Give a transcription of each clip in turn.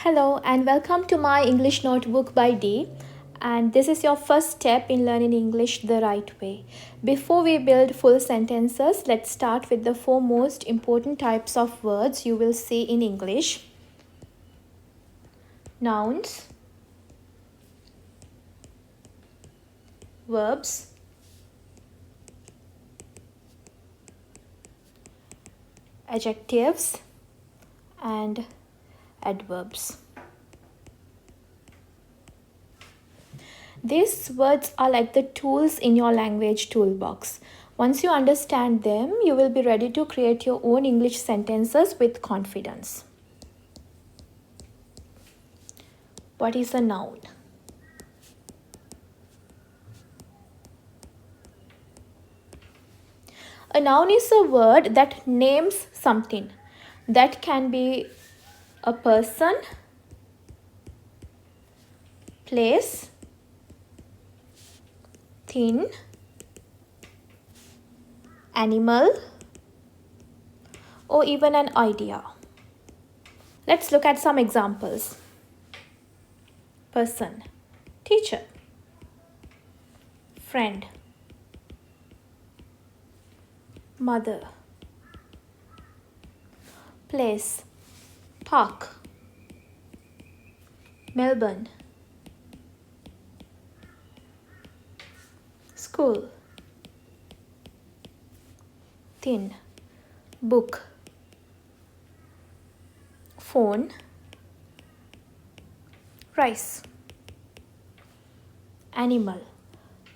Hello and welcome to my English notebook by Dee, and this is your first step in learning English the right way. Before we build full sentences, let's start with the four most important types of words you will see in English. Nouns, verbs, adjectives and adverbs. These words are like the tools in your language toolbox. Once you understand them, you will be ready to create your own English sentences with confidence. What is a noun? A noun is a word that names something. That can be a person, place, thing, animal, or even an idea. Let's look at some examples. Person, teacher, friend, mother, place, park, Melbourne, school, thin, book, phone, rice, animal,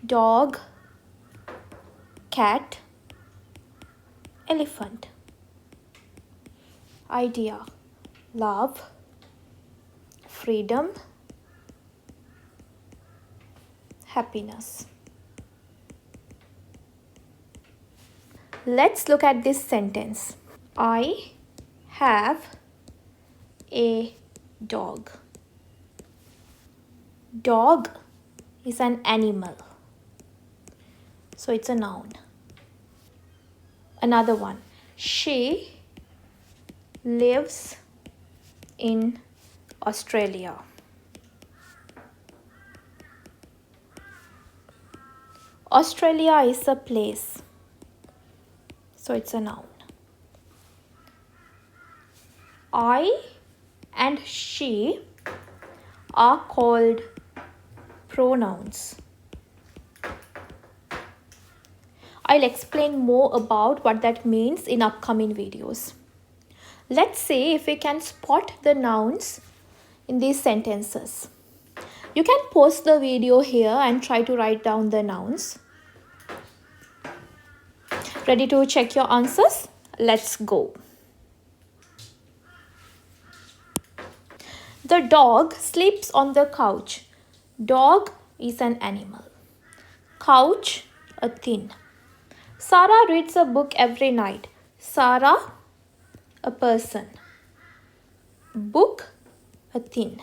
dog, cat, elephant, idea, love, freedom, happiness. Let's look at this sentence. I have a dog. Dog is an animal, so it's a noun. Another one. She lives in Australia. Australia is a place, so it's a noun. I and she are called pronouns. I'll explain more about what that means in upcoming videos. Let's see if we can spot the nouns in these sentences. You can pause the video here and try to write down the nouns. Ready to check your answers? Let's go. The dog sleeps on the couch. Dog is an animal. Couch, a thing. Sarah reads a book every night. Sarah, a person. Book, a thing.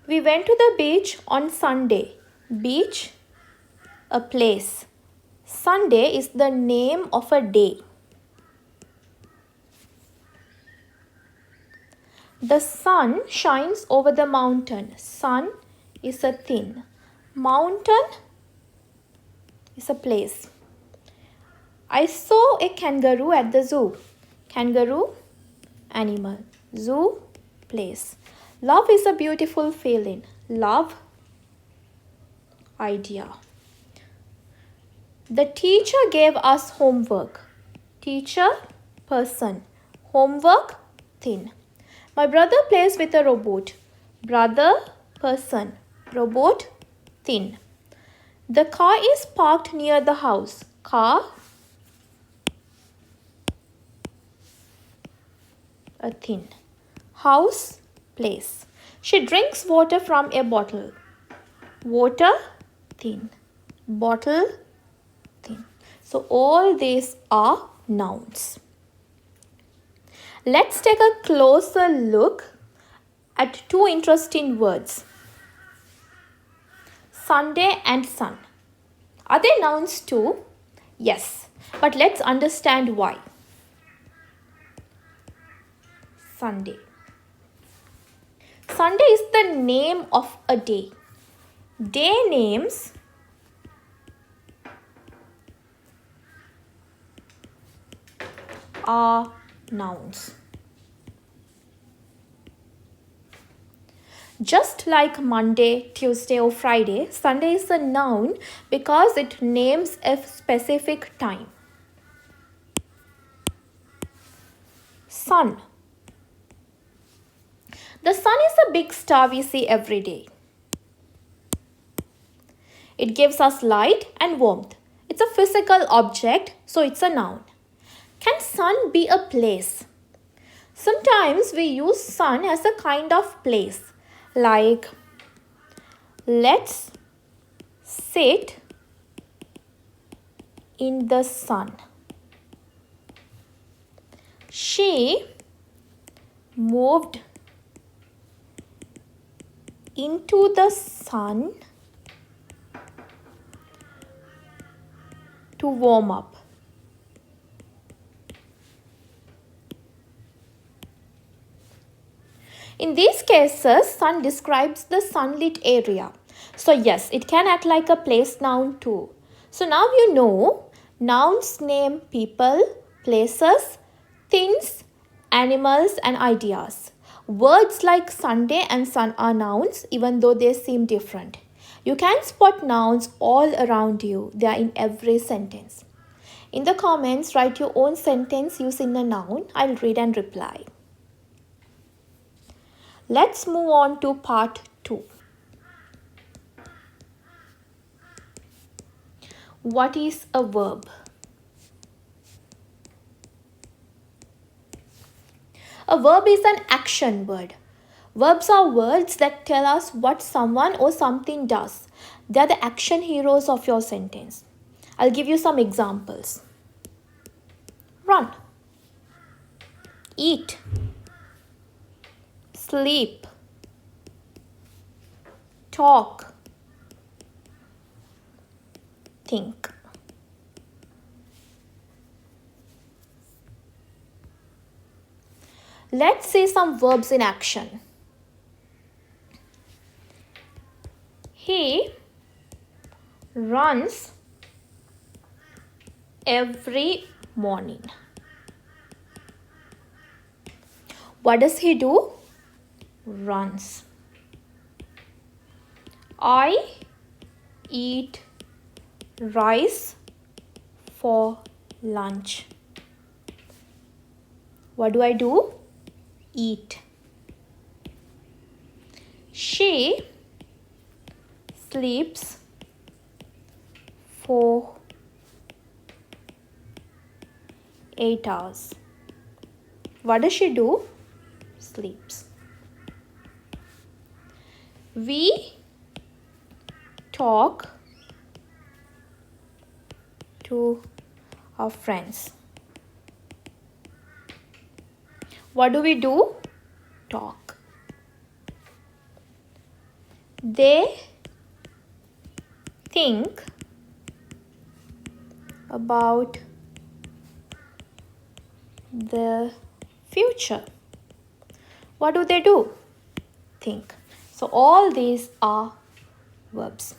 We went to the beach on Sunday. Beach, a place. Sunday is the name of a day. The sun shines over the mountain. Sun is a thing. Mountain is a place. I saw a kangaroo at the zoo. Kangaroo, animal. Zoo, place. Love is a beautiful feeling. Love, idea. The teacher gave us homework. Teacher, person. Homework, thing. My brother plays with a robot. Brother, person. Robot, thing. The car is parked near the house. Car, a thing. House, place. She drinks water from a bottle. Water, thing. Bottle, thing. So all these are nouns. Let's take a closer look at two interesting words. Sunday and sun. Are they nouns too? Yes, but let's understand why. Sunday. Sunday is the name of a day. Day names are nouns. Just like Monday, Tuesday or Friday, Sunday is a noun because it names a specific time. Sun. The sun is a big star we see every day. It gives us light and warmth. It's a physical object, so it's a noun. Can sun be a place? Sometimes we use sun as a kind of place, like let's sit in the sun. She moved into the sun to warm up. In these cases, sun describes the sunlit area. So yes, it can act like a place noun too. So now you know nouns name people, places, things, animals and ideas. Words like Sunday and sun are nouns even though they seem different. You can spot nouns all around you. They are in every sentence. In the comments, write your own sentence using a noun. I'll read and reply. Let's move on to part 2. What is a verb? A verb is an action word. Verbs are words that tell us what someone or something does. They are the action heroes of your sentence. I'll give you some examples. Run, eat, sleep, talk, think. Let's see some verbs in action. He runs every morning. What does he do? Runs. I eat rice for lunch. What do I do? Eat. She sleeps for 8 hours. What does she do? Sleeps. We talk to our friends. What do? Talk. They think about the future. What do? Think. So all these are verbs.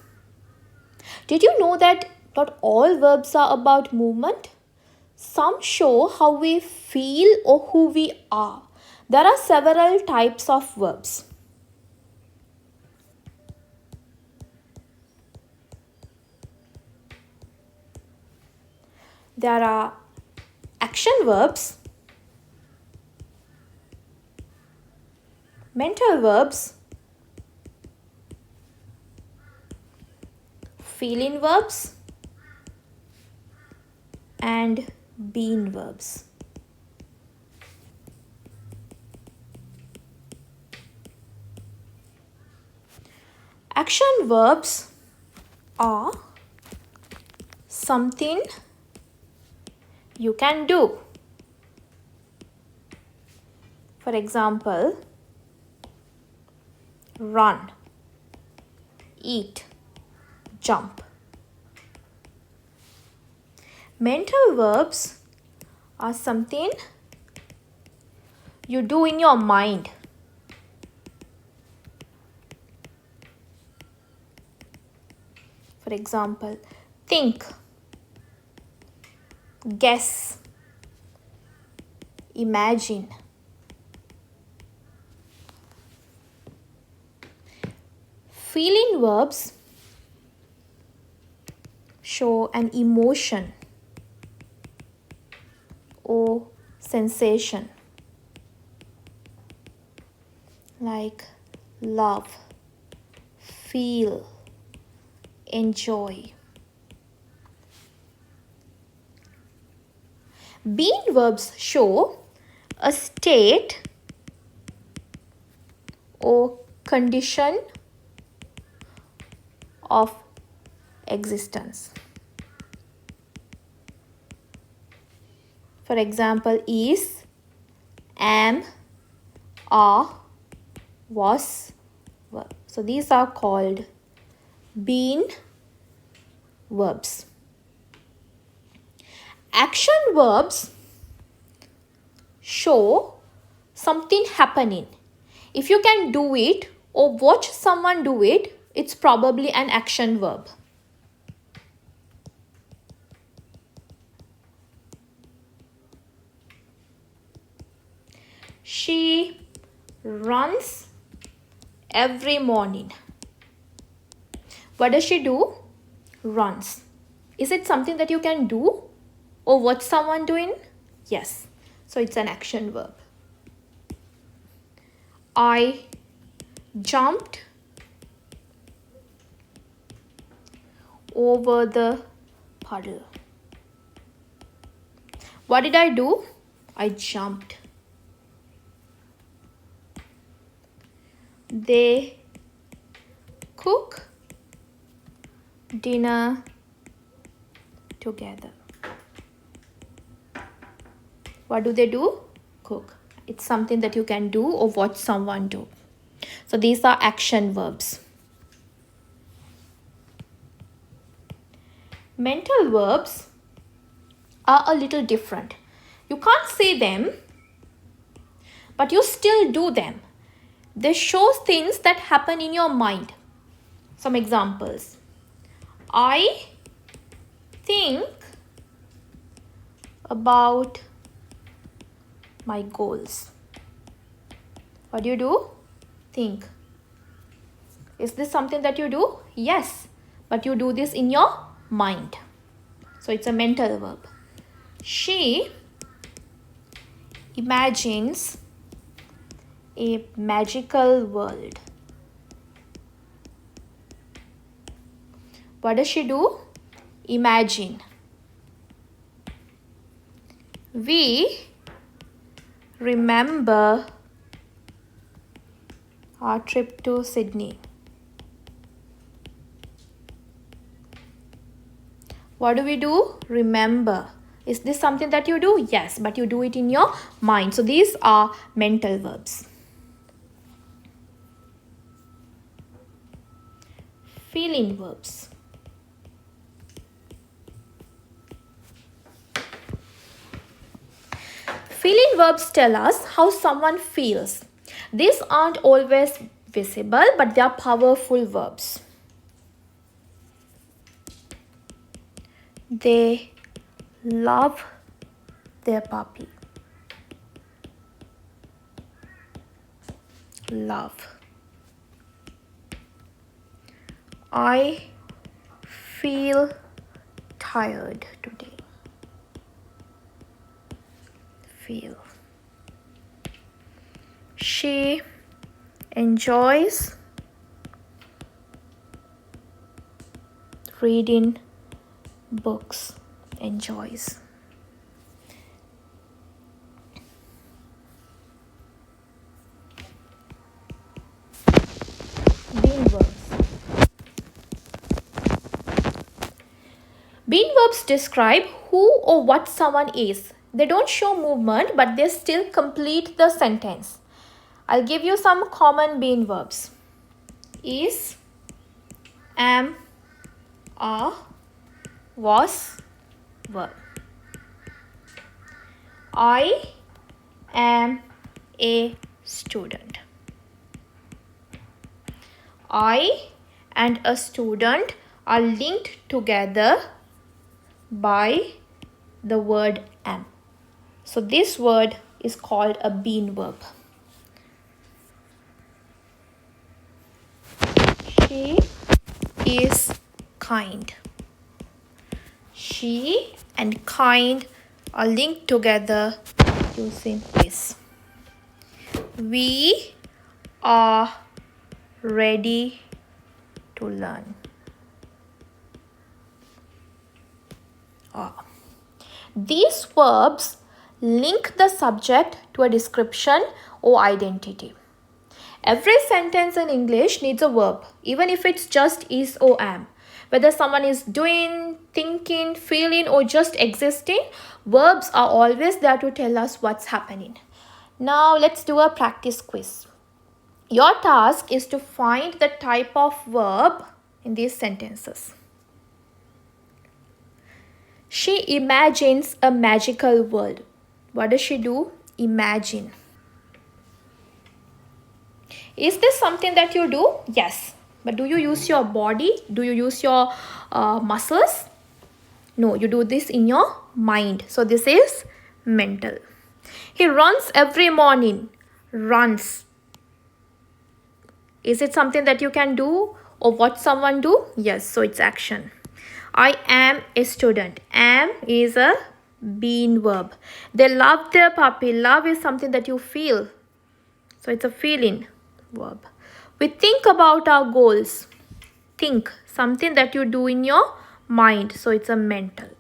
Did you know that not all verbs are about movement? Some show how we feel or who we are. There are several types of verbs. There are action verbs, mental verbs, feeling verbs, and being verbs. Action verbs are something you can do. For example, run, eat, jump. Mental verbs are something you do in your mind. For example, think, guess, imagine. Feeling verbs show an emotion or sensation like love, feel, enjoy. Being verbs show a state or condition of existence. For example, is, am, are, was, were. So these are called being verbs. Action verbs show something happening. If you can do it or watch someone do it, it's probably an action verb. She runs every morning. What does she do? Runs. Is it something that you can do or watch someone doing? Yes. So it's an action verb. I jumped over the puddle. What did I do? I jumped. They cook dinner together. What do they do? Cook. It's something that you can do or watch someone do. So these are action verbs. Mental verbs are a little different. You can't say them, but you still do them. They show things that happen in your mind. Some examples. I think about my goals. What do you do? Think. Is this something that you do? Yes, but you do this in your mind. So it's a mental verb. She imagines a magical world. What does she do? Imagine. We remember our trip to Sydney. What do we do? Remember. Is this something that you do? Yes, but you do it in your mind. So these are mental verbs. Feeling verbs. Feeling verbs tell us how someone feels. These aren't always visible, but they are powerful verbs. They love their puppy. Love. I feel tired today. Feel. She enjoys reading books. Enjoys. Being verbs. Being verbs describe who or what someone is. They don't show movement, but they still complete the sentence. I'll give you some common being verbs. Is, am, are, was, were. I am a student. I and a student are linked together by the word am. So this word is called a being verb. She is kind. She and kind are linked together using this. We are ready to learn. These verbs link the subject to a description or identity. Every sentence in English needs a verb, even if it's just is or am. Whether someone is doing, thinking, feeling, or just existing, verbs are always there to tell us what's happening. Now let's do a practice quiz. Your task is to find the type of verb in these sentences. She imagines a magical world. What does she do? Imagine. Is this something that you do? Yes. But do you use your body? Do you use your muscles? No, you do this in your mind. So this is mental. He runs every morning. Runs. Is it something that you can do or what someone do? Yes, so it's action. I am a student. Am is a being verb. They love their puppy. Love is something that you feel. So it's a feeling verb. We think about our goals. Think, something that you do in your mind. So it's a mental.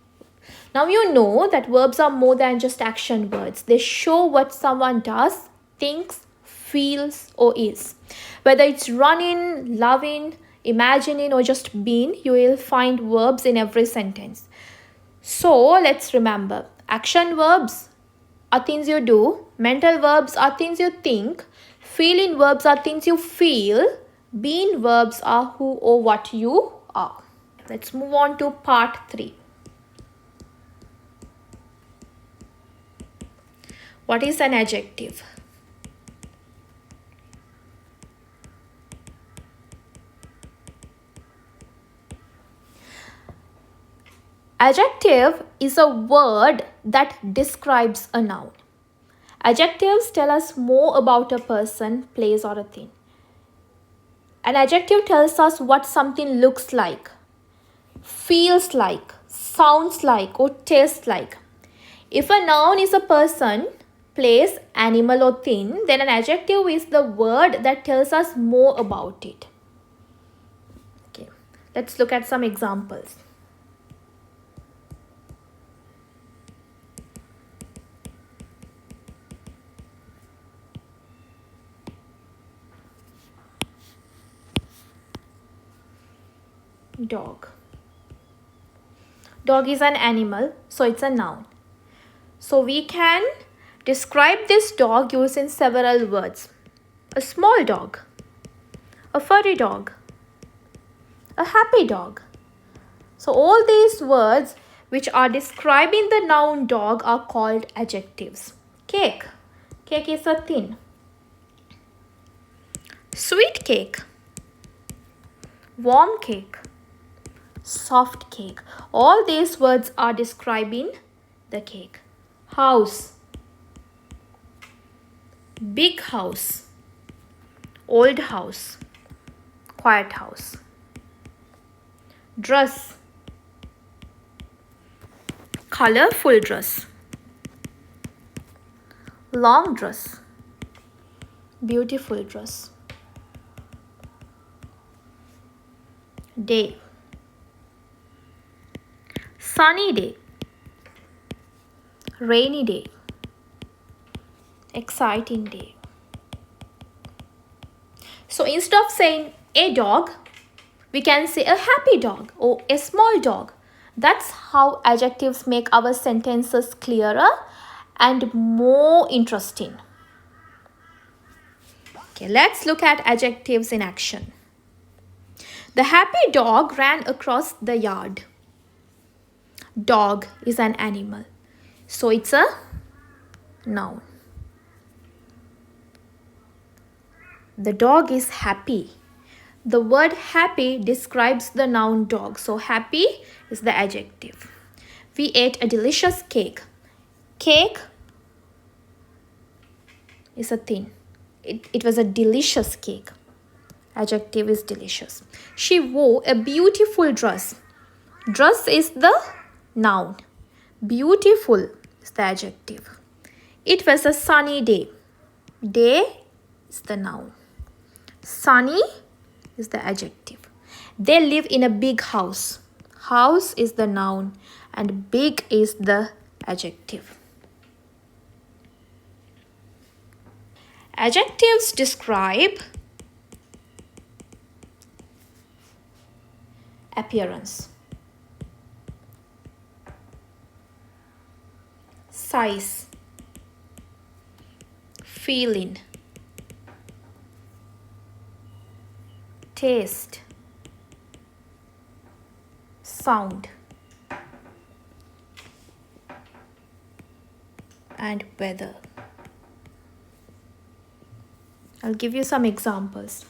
Now you know that verbs are more than just action words. They show what someone does, thinks, feels, or is. Whether it's running, loving, imagining, or just being, you will find verbs in every sentence. So let's remember, action verbs are things you do, mental verbs are things you think, feeling verbs are things you feel, being verbs are who or what you are. Let's move on to part 3. What is an adjective? Adjective is a word that describes a noun. Adjectives tell us more about a person, place, or a thing. An adjective tells us what something looks like, feels like, sounds like, or tastes like. If a noun is a person, place, animal, or thing, then an adjective is the word that tells us more about it. Okay, let's look at some examples. Dog. Dog is an animal, so it's a noun. So we can describe this dog using several words. A small dog, a furry dog, a happy dog. So all these words which are describing the noun dog are called adjectives. Cake. Cake is a thin. Sweet cake. Warm cake. Soft cake. All these words are describing the cake. House. Big house. Old house. Quiet house. Dress. Colorful dress. Long dress. Beautiful dress. Day. Sunny day. Rainy day. Exciting day. So instead of saying a dog, we can say a happy dog or a small dog. That's how adjectives make our sentences clearer and more interesting. Okay, let's look at adjectives in action. The happy dog ran across the yard. Dog is an animal, so it's a noun. The dog is happy. The word happy describes the noun dog. So happy is the adjective. We ate a delicious cake. Cake is a thing. It was a delicious cake. Adjective is delicious. She wore a beautiful dress. Dress is the noun. Beautiful is the adjective. It was a sunny day. Day is the noun. Sunny is the adjective. They live in a big house. House is the noun and big is the adjective. Adjectives describe appearance, size, feeling, taste, sound, and weather. I'll give you some examples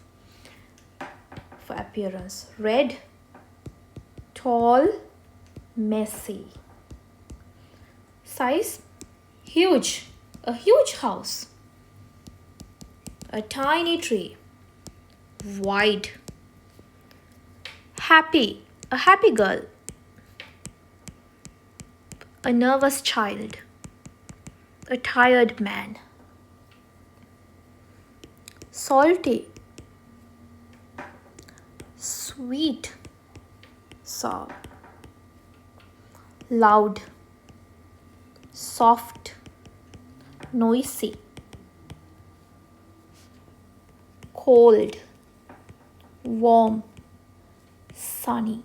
for appearance. Red, tall, messy. Size, huge, a huge house. A tiny tree, wide. Happy, a happy girl. A nervous child, a tired man. Salty, sweet, sour. Loud, soft, noisy. Cold, warm, sunny.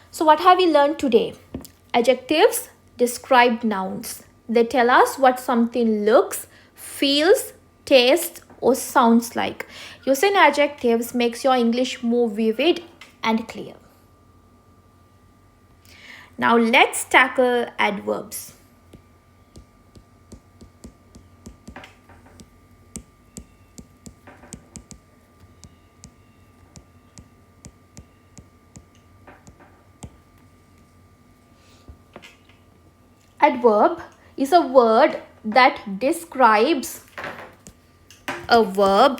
So what have we learned today? Adjectives describe nouns. They tell us what something looks, feels, tastes, or sounds like. Using adjectives makes your English more vivid and clear. Now let's tackle adverbs. Adverb is a word that describes a verb,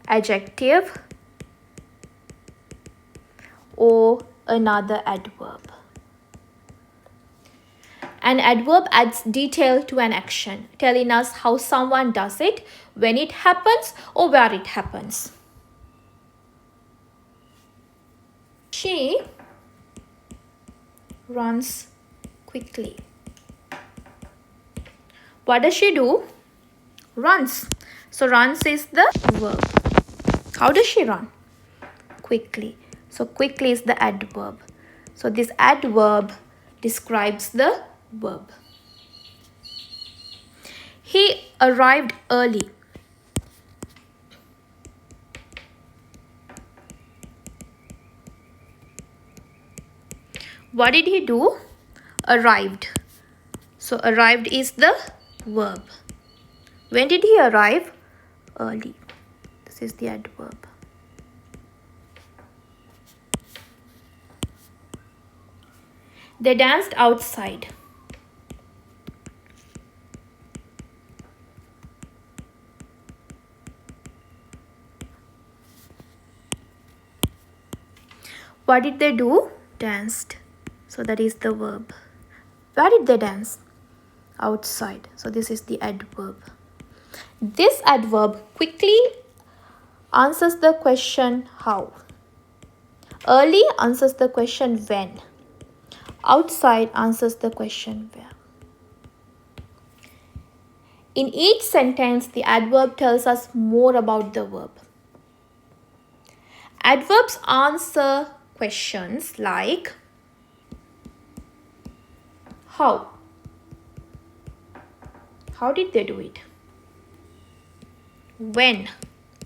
adjective, or another adverb. An adverb adds detail to an action, telling us how someone does it, when it happens, or where it happens. She runs quickly. What does she do? Runs. So runs is the verb. How does she run? Quickly. So quickly is the adverb. So this adverb describes the verb. He arrived early. What did he do? Arrived. So arrived is the verb. When did he arrive? Early. This is the adverb. They danced outside. What did they do? Danced. So that is the verb. Where did they dance? Outside. So this is the adverb. This adverb quickly answers the question how. Early answers the question when. Outside answers the question where. In each sentence, the adverb tells us more about the verb. Adverbs answer questions like how. How did they do it? When.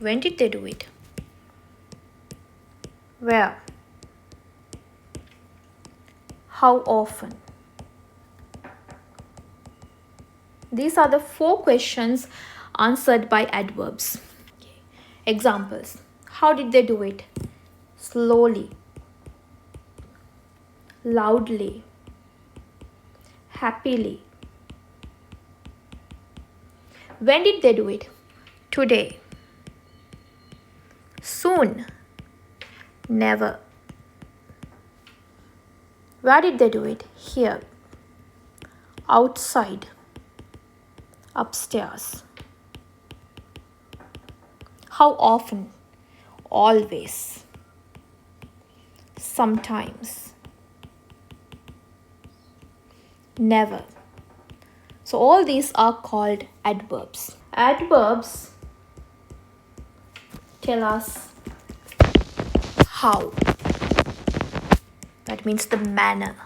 When did they do it? Where. How often. These are the 4 questions answered by adverbs. Examples. How did they do it? Slowly, loudly, happily. When did they do it? Today, soon, never. Where did they do it? Here, outside, upstairs. How often? Always, sometimes, never. So all these are called adverbs. Adverbs tell us how. That means the manner.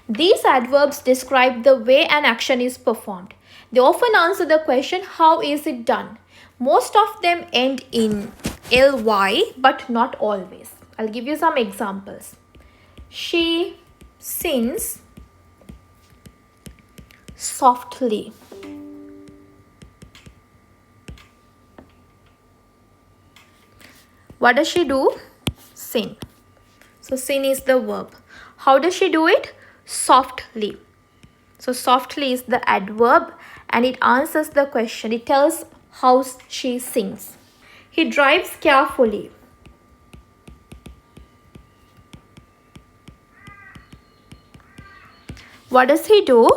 These adverbs describe the way an action is performed. They often answer the question, how is it done? Most of them end in ly, but not always. I'll give you some examples. She sings softly. What does she do? Sing. So sin is the verb. How does she do it? Softly. So softly is the adverb and it answers the question. It tells how she sings. He drives carefully. What does he do?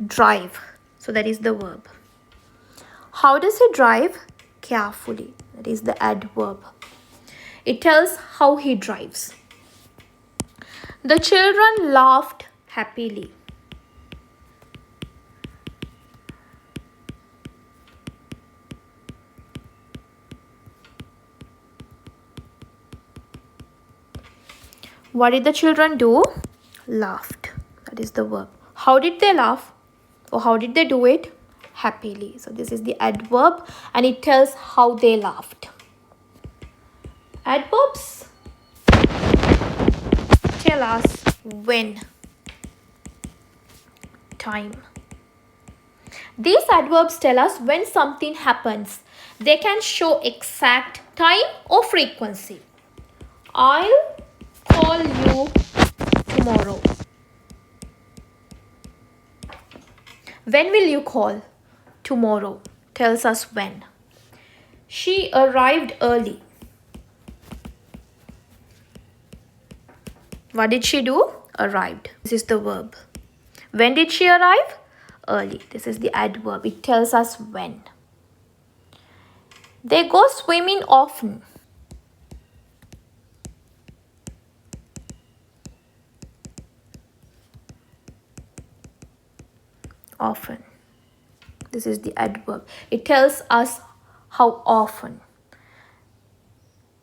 Drive. So that is the verb. How does he drive? Carefully. That is the adverb. It tells how he drives. The children laughed happily. What did the children do? Laughed. That is the verb. How did they laugh? Or how did they do it? Happily. So this is the adverb and it tells how they laughed. Adverbs tell us when, time. These adverbs tell us when something happens. They can show exact time or frequency. I'll call you tomorrow. When will you call? Tomorrow. Tells us when. She arrived early. What did she do? Arrived. This is the verb. When did she arrive? Early. This is the adverb. It tells us when. They go swimming often. Often. This is the adverb. It tells us how often.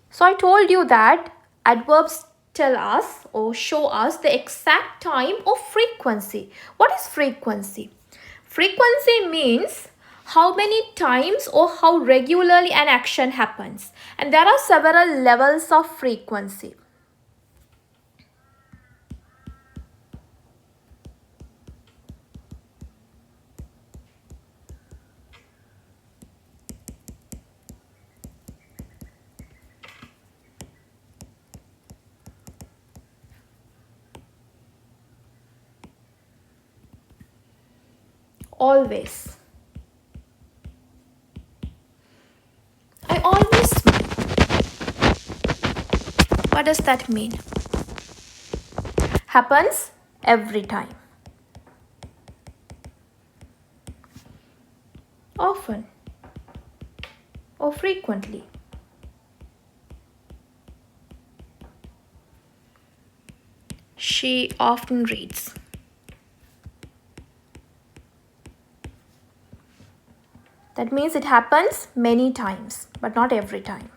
So I told you that adverbs tell us or show us the exact time or frequency. What is frequency? Frequency means how many times or how regularly an action happens. And there are several levels of frequency. Always. I always smile. What does that mean? Happens every time. Often or frequently. She often reads. That means it happens many times, but not every time.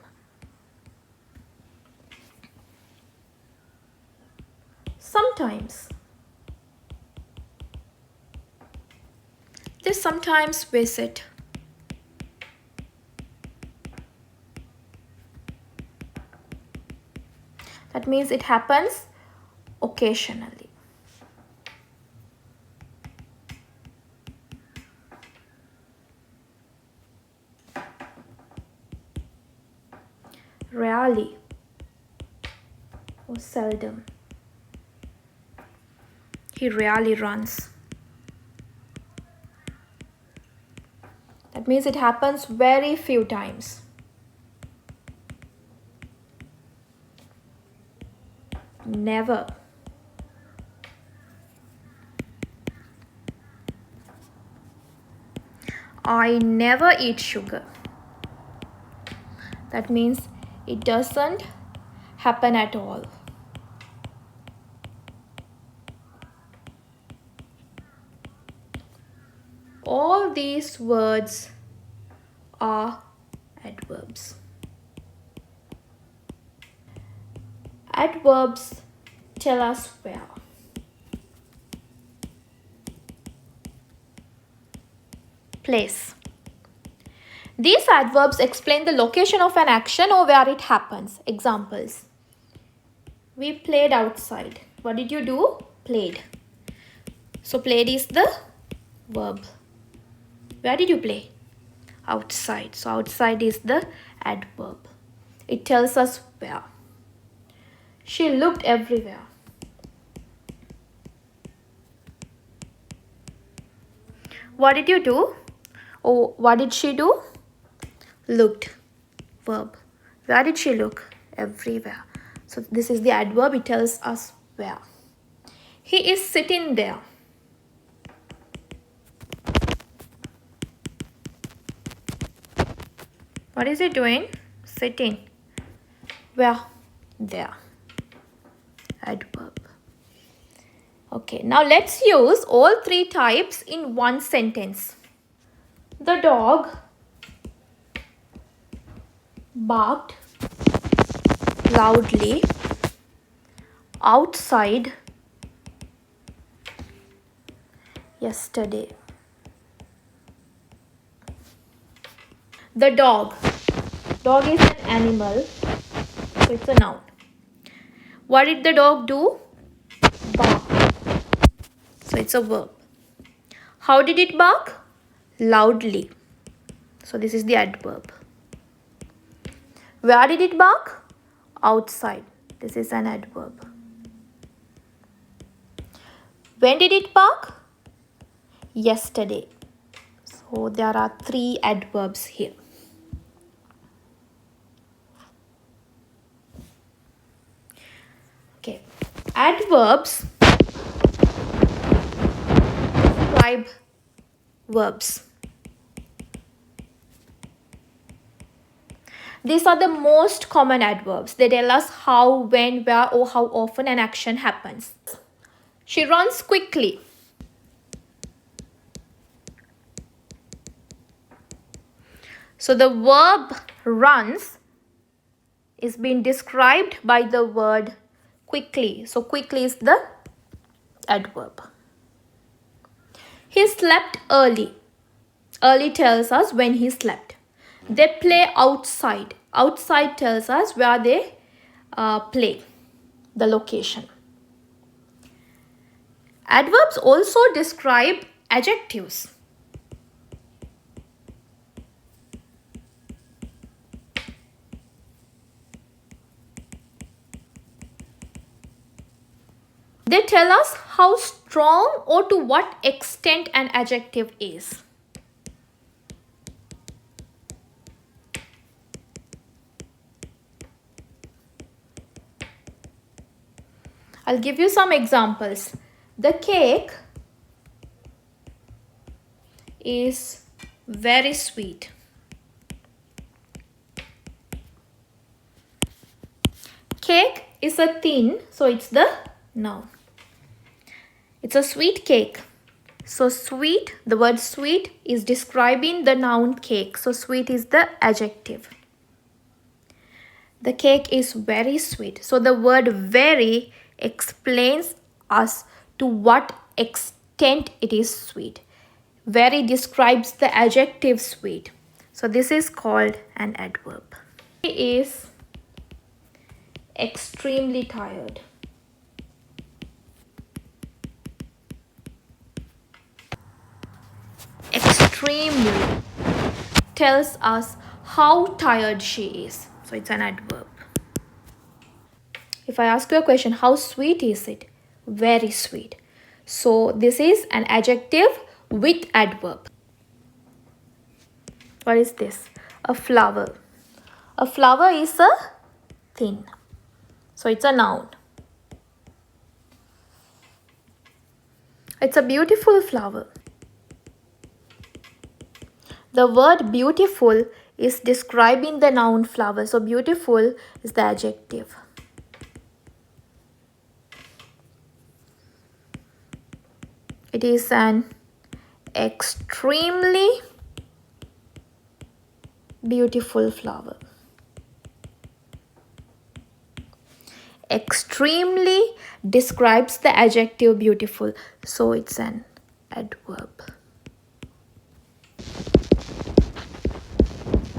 Sometimes. They sometimes visit. That means it happens occasionally. rarely or seldom. He rarely runs. That means it happens very few times. Never. I never eat sugar. That means it doesn't happen at all. All these words are adverbs. Adverbs tell us where. Place. These adverbs explain the location of an action or where it happens. Examples. We played outside. What did you do? Played. So played is the verb. Where did you play? Outside. So outside is the adverb. It tells us where. She looked everywhere. What did you do? Oh, what did she do? Looked. Verb. Where did she look? Everywhere. So this is the adverb. It tells us where. He is sitting there. What is he doing? Sitting. Where? There. Adverb. Okay, now let's use all three types in one sentence. The dog barked loudly outside yesterday. The dog. Dog is an animal, so it's a noun. What did the dog do? Bark. So it's a verb. How did it bark? Loudly. So this is the adverb. Where did it bark? Outside. This is an adverb. When did it bark? Yesterday. So there are three adverbs here. Okay. Adverbs describe verbs. These are the most common adverbs. They tell us how, when, where, or how often an action happens. She runs quickly. So the verb runs is being described by the word quickly. So quickly is the adverb. He slept early. Early tells us when he slept. They play outside. Outside tells us where they play, the location. Adverbs also describe adjectives. They tell us how strong or to what extent an adjective is. I'll give you some examples. The cake is very sweet. Cake is a thin, so it's the noun. It's a sweet cake. So sweet, the word sweet is describing the noun cake. So sweet is the adjective. The cake is very sweet. So the word very explains us to what extent it is sweet. Very describes the adjective sweet. So this is called an adverb. He is extremely tired. Extremely tells us how tired she is. So it's an adverb. If I ask you a question, how sweet is it? Very sweet. So this is an adjective with adverb. What is this? A flower. A flower is a thing. So it's a noun. It's a beautiful flower. The word beautiful is describing the noun flower. So beautiful is the adjective. It is an extremely beautiful flower. Extremely describes the adjective beautiful. So it's an adverb.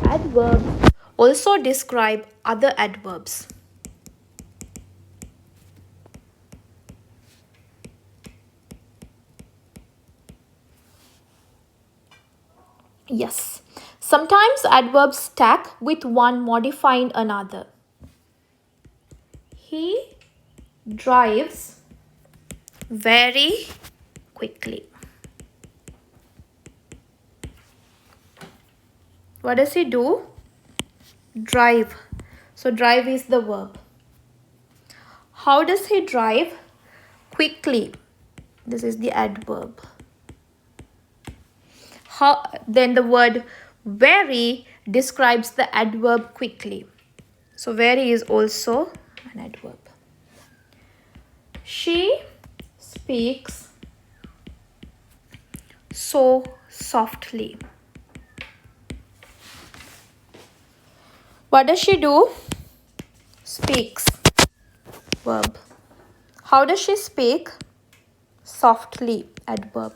Adverbs also describe other adverbs. Yes, sometimes adverbs stack with one modifying another. He drives very quickly. What does he do? Drive. So drive is the verb. How does he drive? Quickly. This is the adverb. Then the word very describes the adverb quickly. So very is also an adverb. She speaks so softly. What does she do? Speaks. Verb. How does she speak? Softly. Adverb.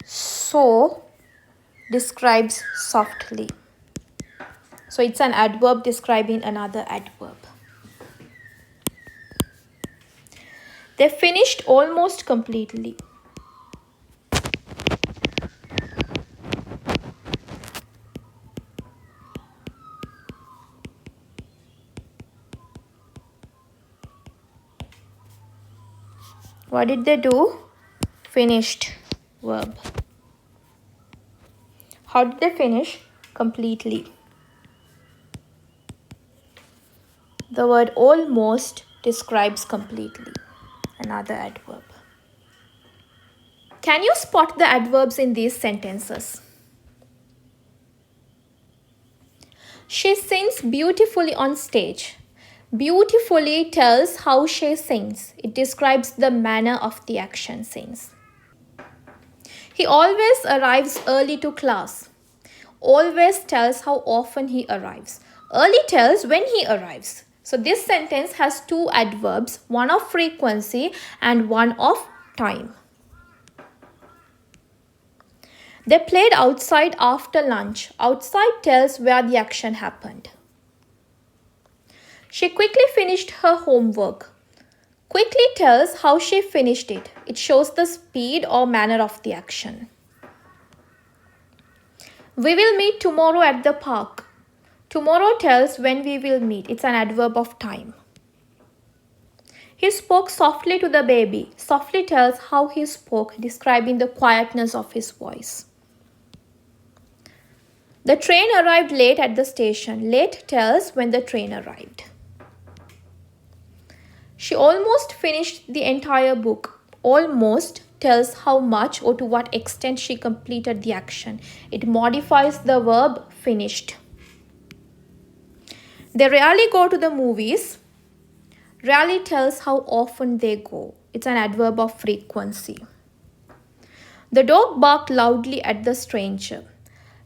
So describes softly. So it's an adverb describing another adverb. They finished almost completely. What did they do? Finished. Verb. How did they finish? Completely. The word almost describes completely. Another adverb. Can you spot the adverbs in these sentences? She sings beautifully on stage. Beautifully tells how she sings. It describes the manner of the action sings. He always arrives early to class. Always tells how often he arrives. Early tells when he arrives. So this sentence has two adverbs, one of frequency and one of time. They played outside after lunch. Outside tells where the action happened. She quickly finished her homework. Quickly tells how she finished it. It shows the speed or manner of the action. We will meet tomorrow at the park. Tomorrow tells when we will meet. It's an adverb of time. He spoke softly to the baby. Softly tells how he spoke, describing the quietness of his voice. The train arrived late at the station. Late tells when the train arrived. She almost finished the entire book. Almost tells how much or to what extent she completed the action. It modifies the verb finished. They rarely go to the movies. Rarely tells how often they go. It's an adverb of frequency. The dog barked loudly at the stranger.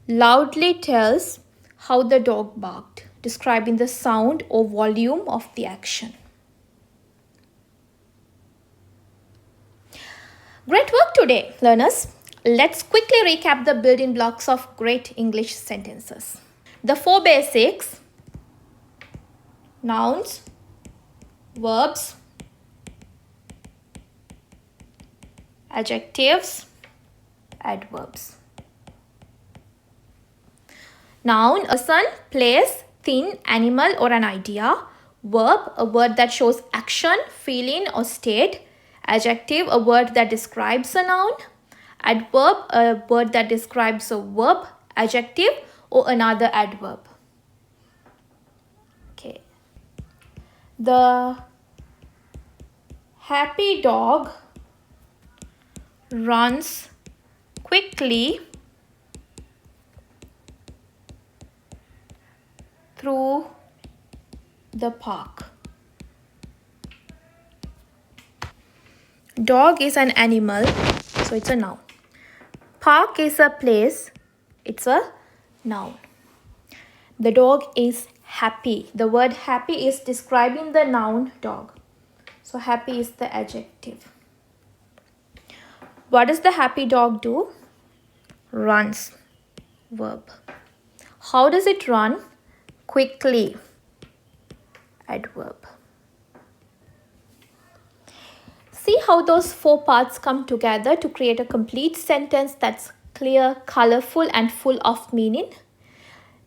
Loudly tells how the dog barked, describing the sound or volume of the action. Great work today, learners. Let's quickly recap the building blocks of great English sentences. The four basics: nouns, verbs, adjectives, adverbs. Noun, a person, place, thin, animal or an idea. Verb, a word that shows action, feeling or state. Adjective, a word that describes a noun. Adverb, a word that describes a verb, adjective or another adverb. Okay. The happy dog runs quickly through the park. Dog is an animal, so it's a noun. Park is a place, it's a noun. The dog is happy. The word happy is describing the noun dog. So happy is the adjective. What does the happy dog do? Runs. Verb. How does it run? Quickly. Adverb. See how those 4 parts come together to create a complete sentence that's clear, colorful, and full of meaning?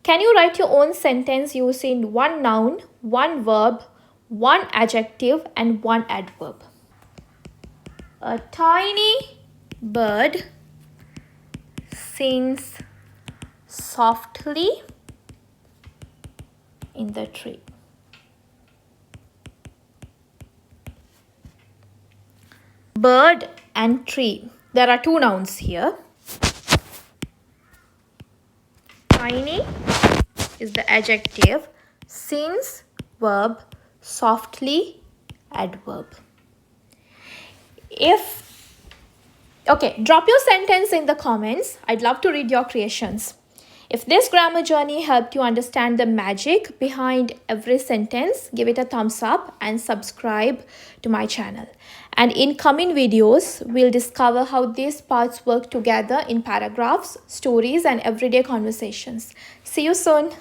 Can you write your own sentence using 1 noun, 1 verb, 1 adjective, and 1 adverb? A tiny bird sings softly in the tree. Bird and tree. There are 2 nouns here. Tiny is the adjective, sings verb, softly adverb. Drop your sentence in the comments. I'd love to read your creations. If this grammar journey helped you understand the magic behind every sentence, give it a thumbs up and subscribe to my channel. And in coming videos, we'll discover how these parts work together in paragraphs, stories, and everyday conversations. See you soon.